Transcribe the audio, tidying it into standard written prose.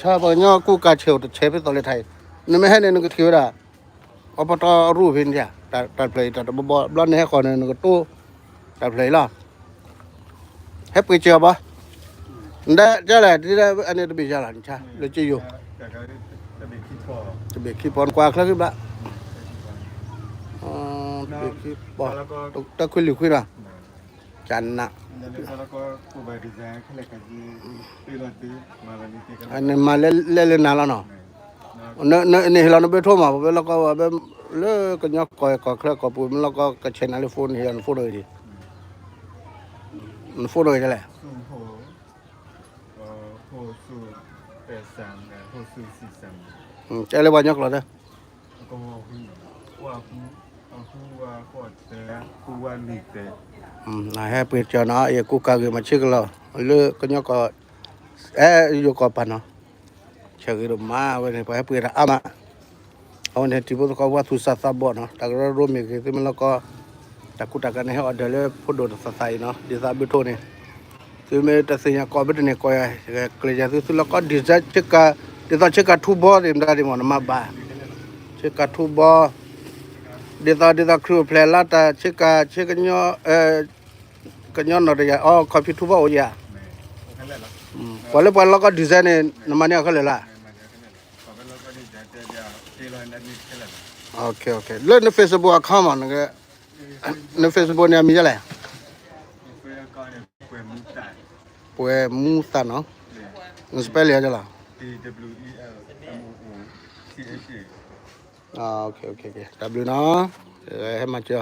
ชอบเนาะกูกาเชียวเชฟไปตอนเลยไทยนี่ไม่ให้เนี่ยนึกถือละอบตรู้เพียงเดียตัดเพลย์ตัดบ่บล้อนให้ก่อนเนี่ยนึกตู้ตัดเพลย์ล่ะให้ไปเจอปะได้จะแหละที่ได้อันนี้จะเป็นจะหลังใช่หรือจะอยู่จะเบรกขี้ปอนกว่าครั้งขึ้นละอ๋อเบรกขี้ปอนตะคุยหรือคุยล่ะจันนะอันนี้มาเล่นนานแล้วเนาะนี่เราไม่โทรมาแล้วก็แบบเลิกกันยกก่อยก่อเครื่องก่อปูนแล้วก็กระเช็นอะไรโฟนเฮียนโฟนเลยดิมันโฟนเลยนั่นแหละโฮสู83นะโฮสู43จะเลยว่ายกเราเด้อก็ว่าขอดแต่กูว่าลีกแต่นายให้เปิดเจอเนาะกูกางมาเช็คเราเลิกกันยกก็อยู่ก่อปันเนาะเช็คดูมาวันนี้ไปให้เปิดอ่ะมาเอาเนี่ยที่พวกเขาว่าทุสาสบ่เนาะแต่ก็ร่วมอีกที่มันแล้วก็แต่กูตักกันให้ออเดอร์เลยพูดโดนใส่เนาะดีไซน์บิโตเนี่ยคือไม่แต่สิ่งก่อบิโตเนี่ยก่อยเกลียดที่แล้วก็ดีไซน์เช็คกันดีไซน์เช็คกันทุบบ่เดี๋ยวได้มันมาบ้าเช็คกันทุบบ่ดีไซน์ครูเพลย์ละแต่เช็คกันย่อกันย้อนอะไรอ๋อคอมพิวเตอร์ว่าโอ้ยอ่ะพอแล้วก็ดีไซน์เนี่ยน้ำมันเนี่ยเขาเลยล่ะโอเคแล้วใน Facebook อ่ะเข้ามาเนี่ยใน Facebook เนี่ยมีอะไรป่วยมูสานเนาะมันสเปลยังไงล่ะโอเคW เนาะให้มาเจอ